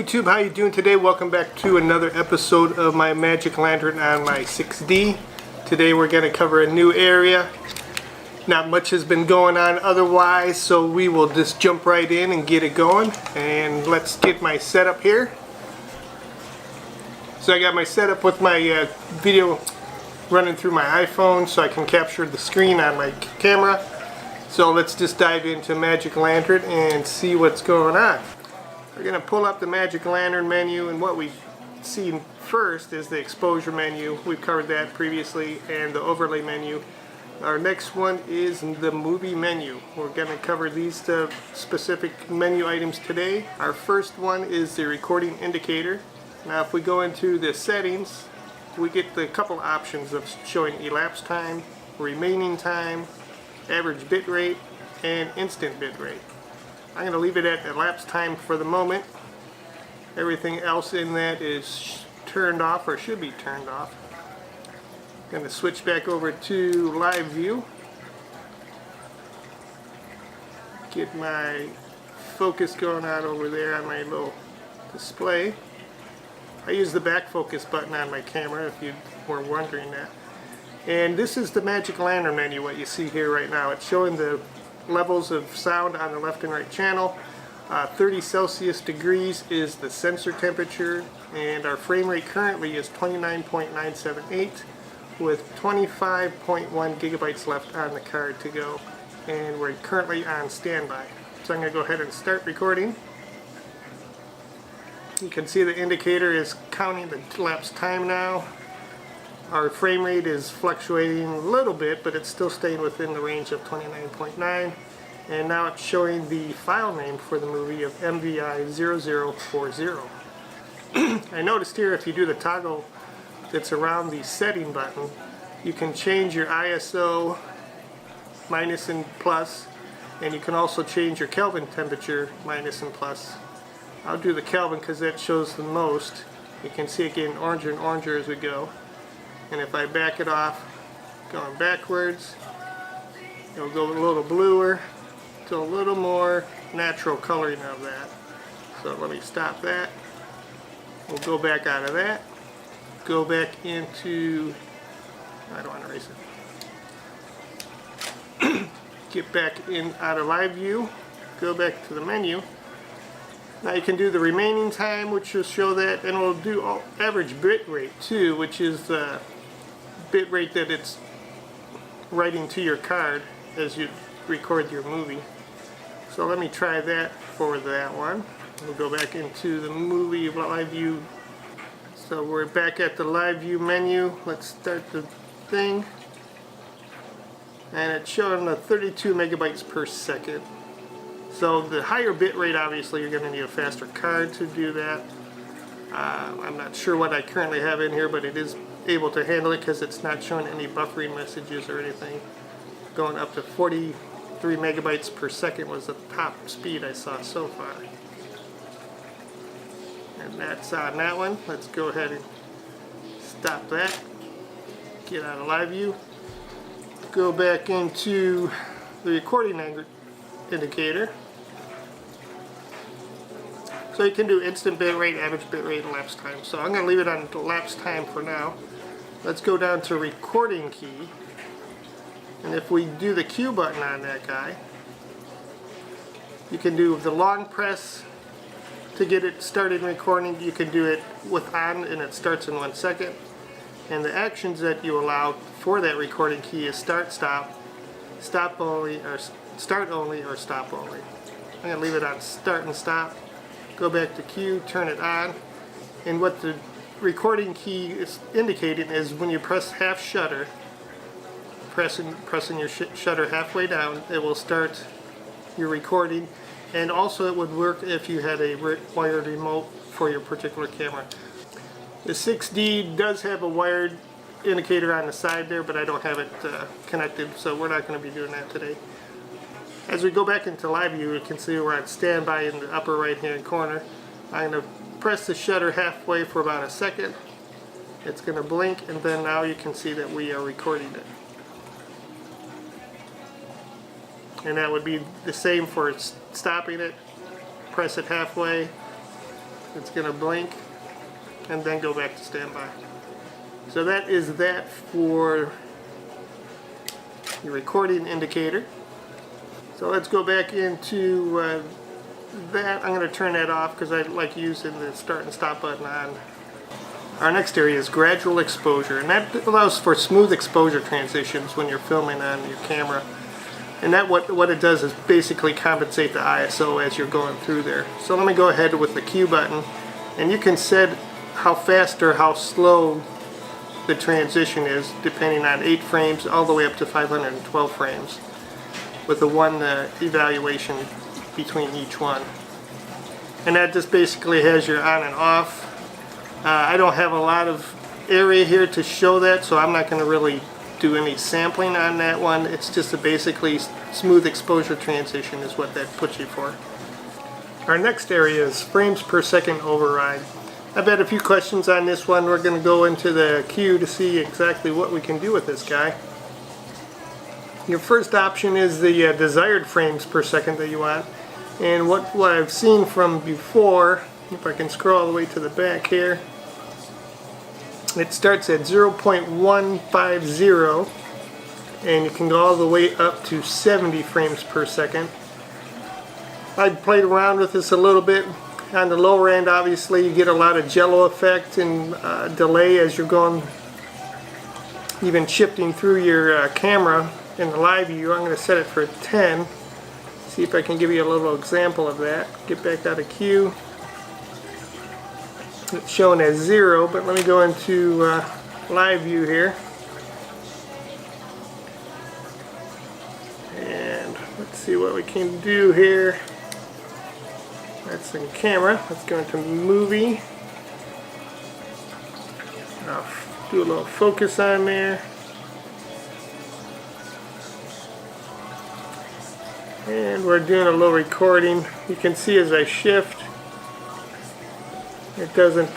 YouTube, how you doing today? Welcome back to another episode of my Magic Lantern on my 6D. Today we're going to cover a new area. Not much has been going on otherwise, so we will just jump right in and get it going. And let's get my setup here. So I got my setup with my video running through my iPhone so I can capture the screen on my camera. So let's just dive into Magic Lantern and see what's going on. We're going to pull up the Magic Lantern menu, and what we see first is the exposure menu. We've covered that previously, and the overlay menu. Our next one is the movie menu. We're going to cover these specific menu items today. Our first one is the recording indicator. Now if we go into the settings, we get the couple options of showing elapsed time, remaining time, average bit rate, and instant bit rate. I'm going to leave it at elapsed time for the moment. Everything else in that is turned off, or should be turned off. I'm going to switch back over to live view. Get my focus going on over there on my little display. I use the back focus button on my camera if you were wondering that. And this is the Magic Lantern menu, what you see here right now. It's showing the levels of sound on the left and right channel. 30 Celsius degrees is the sensor temperature, and our frame rate currently is 29.978 with 25.1 gigabytes left on the card to go, and we're currently on standby. So I'm going to go ahead and start recording. You can see the indicator is counting the elapsed time now. Our frame rate is fluctuating a little bit, but it's still staying within the range of 29.9. And now it's showing the file name for the movie of MVI0040. I noticed here if you do the toggle that's around the setting button, you can change your ISO minus and plus, and you can also change your Kelvin temperature minus and plus. I'll do the Kelvin because that shows the most. You can see it getting oranger and oranger as we go. And if I back it off, going backwards, it'll go a little bluer to a little more natural coloring of that. So let me stop that. We'll go back out of that. Go back into, I don't want to erase it. Get back in out of live view. Go back to the menu. Now you can do the remaining time, which will show that, and we'll do average bit rate too, which is the bit rate that it's writing to your card as you record your movie. So let me try that for that one. We'll go back into the movie live view. So we're back at the live view menu. Let's start the thing. And it's showing the 32 megabytes per second. So the higher bit rate, obviously you're going to need a faster card to do that. I'm not sure what I currently have in here, but it is able to handle it because it's not showing any buffering messages or anything. Going up to 43 megabytes per second was the top speed I saw so far. And that's on that one. Let's go ahead and stop that. Get out of live view. Go back into the recording indicator. So you can do instant bit rate, average bit rate, and elapsed time. So I'm going to leave it on elapsed time for now. Let's go down to recording key. And if we do the Q button on that guy, you can do the long press to get it started recording. You can do it with on, and it starts in 1 second. And the actions that you allow for that recording key is start, stop, stop only, or start only, or stop only. I'm going to leave it on start and stop. Go back to Q, turn it on, and what the recording key is indicating is when you press half shutter, pressing your shutter halfway down, it will start your recording. And also it would work if you had a wired remote for your particular camera. The 6D does have a wired indicator on the side there, but I don't have it connected, so we're not going to be doing that today. As we go back into live view, you can see we're on standby in the upper right hand corner. I'm going to press the shutter halfway for about a second. It's going to blink, and then now you can see that we are recording it. And that would be the same for stopping it. Press it halfway, It's going to blink and then go back to standby. So that is that for your recording indicator. So let's go back into that. I'm going to turn that off because I like using the start and stop button on. Our next area is gradual exposure, and that allows for smooth exposure transitions when you're filming on your camera. And that what it does is basically compensate the ISO as you're going through there. So let me go ahead with the Q button, and you can set how fast or how slow the transition is depending on 8 frames all the way up to 512 frames with the one evaluation between each one. And that just basically has your on and off. I don't have a lot of area here to show that, so I'm not going to really do any sampling on that one. It's just a basically smooth exposure transition is what that puts you for. Our next area is frames per second override. I've had a few questions on this one. We're going to go into the queue to see exactly what we can do with this guy. Your first option is the desired frames per second that you want. And what I've seen from before, if I can scroll all the way to the back here, it starts at 0.150 and you can go all the way up to 70 frames per second. I played around with this a little bit. On the lower end, obviously, you get a lot of jello effect and delay as you're going, even shifting through your camera in the live view. I'm going to set it for 10. See if I can give you a little example of that. Get back out of queue. It's showing as 0, but let me go into live view here. And let's see what we can do here. That's in camera. Let's go into movie. I'll do a little focus on there. And we're doing a little recording. You can see as I shift, it doesn't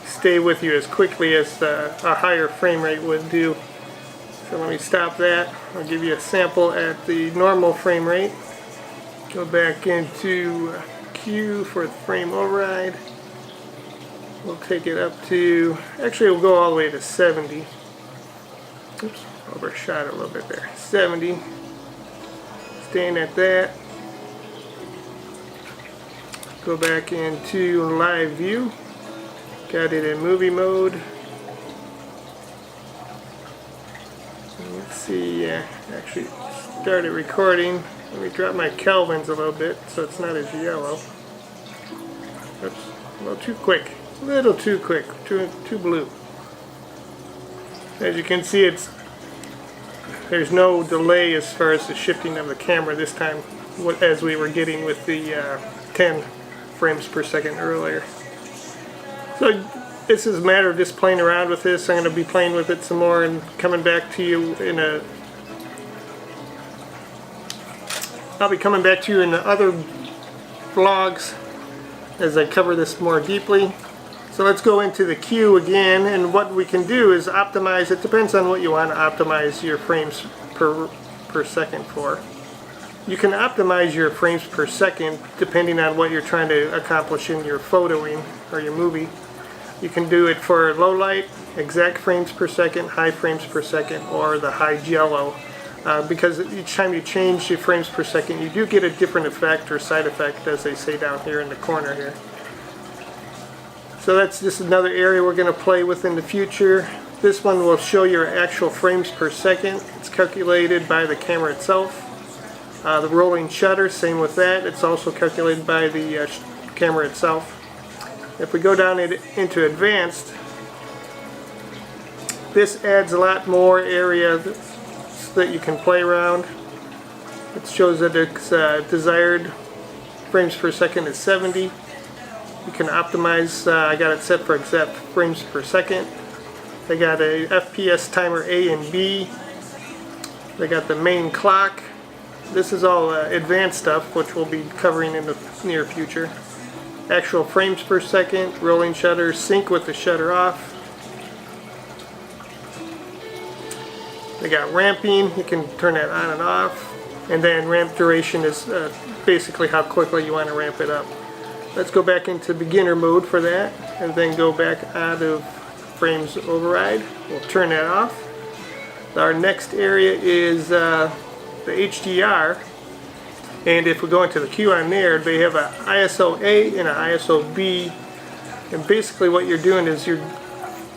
stay with you as quickly as a higher frame rate would do. So let me stop that. I'll give you a sample at the normal frame rate. Go back into Q for the frame override. We'll take it up to, actually we'll go all the way to 70. Oops, overshot it a little bit there. 70. Staying at that. Go back into live view. Got it in movie mode. Let's see, actually started recording. Let me drop my kelvins a little bit so it's not as yellow. Oops, a little too quick. A little too quick, too blue. As you can see, there's no delay as far as the shifting of the camera this time as we were getting with the 10 frames per second earlier. So this is a matter of just playing around with this. I'm going to be playing with it some more and coming back to you in I'll be coming back to you in the other vlogs as I cover this more deeply. So let's go into the queue again, and what we can do is optimize. It depends on what you want to optimize your frames per second for. You can optimize your frames per second depending on what you're trying to accomplish in your photoing or your movie. You can do it for low light, exact frames per second, high frames per second, or the high jello. Because each time you change your frames per second, you do get a different effect or side effect, as they say down here in the corner here. So that's just another area we're going to play with in the future. This one will show your actual frames per second. It's calculated by the camera itself. The rolling shutter, same with that. It's also calculated by the camera itself. If we go down into advanced, this adds a lot more area that you can play around. It shows that its desired frames per second is 70. You can optimize, I got it set for exact frames per second. They got a FPS timer A and B. They got the main clock. This is all advanced stuff, which we'll be covering in the near future. Actual frames per second, rolling shutter, sync with the shutter off. They got ramping, you can turn that on and off. And then ramp duration is basically how quickly you want to ramp it up. Let's go back into beginner mode for that, and then go back out of frames override. We'll turn that off. Our next area is the HDR, and if we go into the queue on there, they have an ISO A and an ISO B, and basically what you're doing is you're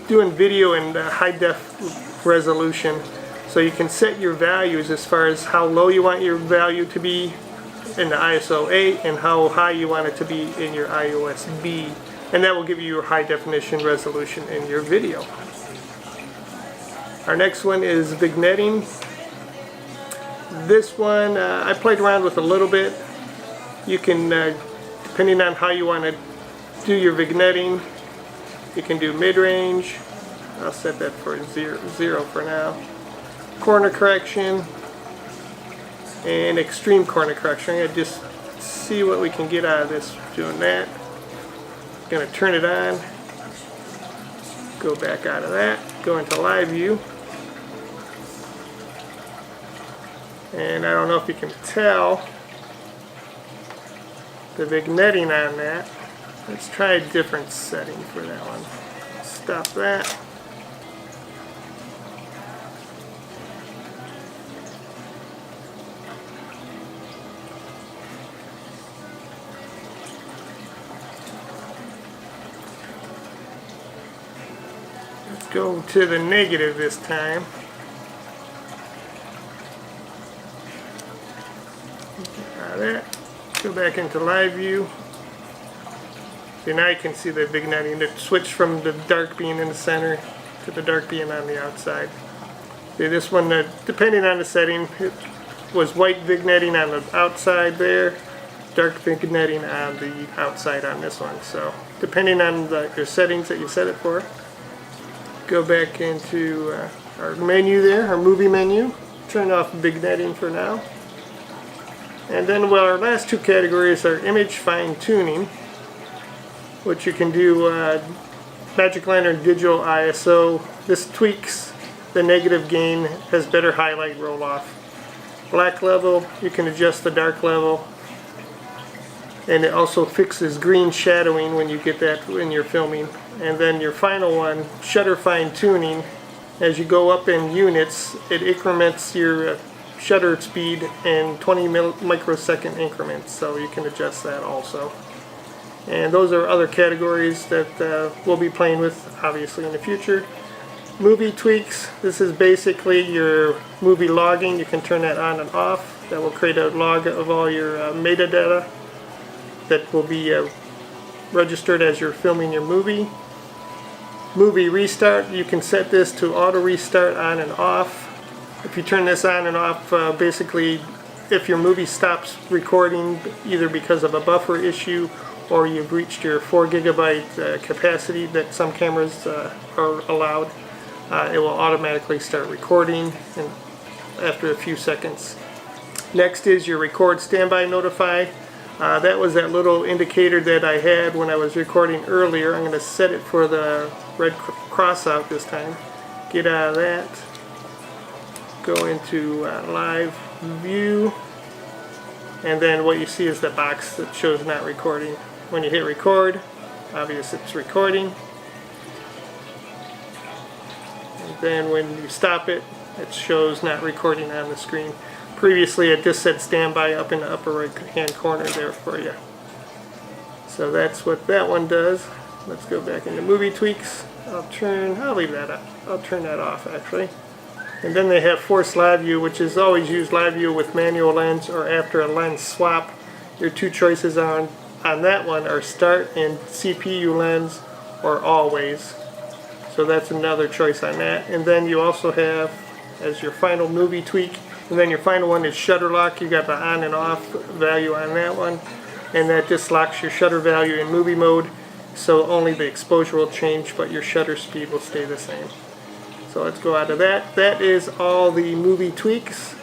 doing video in high def resolution, so you can set your values as far as how low you want your value to be in the ISO A and how high you want it to be in your ISO B, and that will give you your high definition resolution in your video. Our next one is Vignetting. This one I played around with a little bit. You can, depending on how you want to do your vignetting, you can do mid-range. I'll set that for zero for now. Corner correction and extreme corner correction. I'm going to just see what we can get out of this doing that. I'm going to turn it on, go back out of that, go into live view, and I don't know if you can tell the vignetting on that. Let's try a different setting for that one. Stop that. Let's go to the negative this time. Out of that. Go back into live view. So now you can see the vignetting. It switched from the dark being in the center to the dark being on the outside. See, this one, depending on the setting, it was white vignetting on the outside there, dark vignetting on the outside on this one. So depending on your settings that you set it for. Go back into our menu there, our movie menu. Turn off vignetting for now. And then, well, our last two categories are image fine tuning, which you can do Magic Lantern Digital ISO. This tweaks the negative gain, has better highlight roll off. Black level, you can adjust the dark level, and it also fixes green shadowing when you get that when you're filming. And then your final one, shutter fine tuning. As you go up in units, it increments your shutter speed in 20 microsecond increments, so you can adjust that also. And those are other categories that we'll be playing with obviously in the future. Movie tweaks, this is basically your movie logging. You can turn that on and off. That will create a log of all your metadata that will be registered as you're filming your movie. Movie restart, you can set this to auto restart on and off. If you turn this on and off, basically if your movie stops recording either because of a buffer issue or you've reached your 4 gigabyte capacity that some cameras are allowed, it will automatically start recording after a few seconds. Next is your record standby notify. That was that little indicator that I had when I was recording earlier. I'm going to set it for the red cross out this time. Get out of that. Go into live view, and then what you see is the box that shows not recording. When you hit record, obviously it's recording, and then when you stop it, it shows not recording on the screen. Previously it just said standby up in the upper right hand corner there for you. So that's what that one does. Let's go back into movie tweaks. I'll leave that up. I'll turn that off actually. And then they have force live view, which is always use live view with manual lens or after a lens swap. Your two choices on that one are start and CPU lens or always. So that's another choice on that. And then you also have as your final movie tweak, and then your final one is shutter lock. You got the on and off value on that one, and that just locks your shutter value in movie mode, so only the exposure will change but your shutter speed will stay the same. So let's go out of that. That is all the movie tweaks.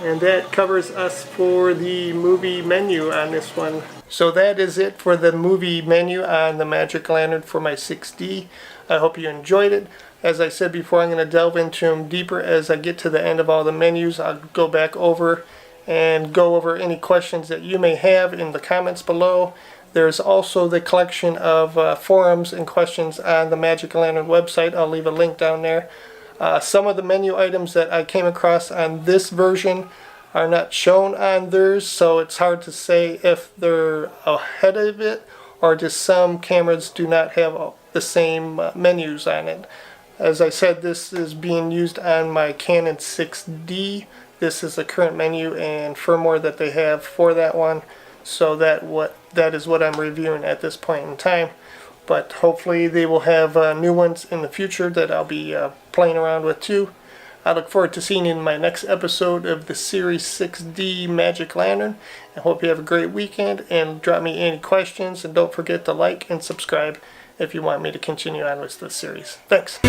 And that covers us for the movie menu on this one. So that is it for the movie menu on the Magic Lantern for my 6D. I hope you enjoyed it. As I said before, I'm going to delve into them deeper as I get to the end of all the menus. I'll go back over and go over any questions that you may have in the comments below. There's also the collection of forums and questions on the Magic Lantern website. I'll leave a link down there. Some of the menu items that I came across on this version are not shown on theirs, so it's hard to say if they're ahead of it or just some cameras do not have the same menus on it. As I said, this is being used on my Canon 6D. This is the current menu and firmware that they have for that one, so that is what I'm reviewing at this point in time. But hopefully they will have new ones in the future that I'll be playing around with too. I look forward to seeing you in my next episode of the Series 6D Magic Lantern. I hope you have a great weekend, and drop me any questions, and don't forget to like and subscribe if you want me to continue on with this series. Thanks.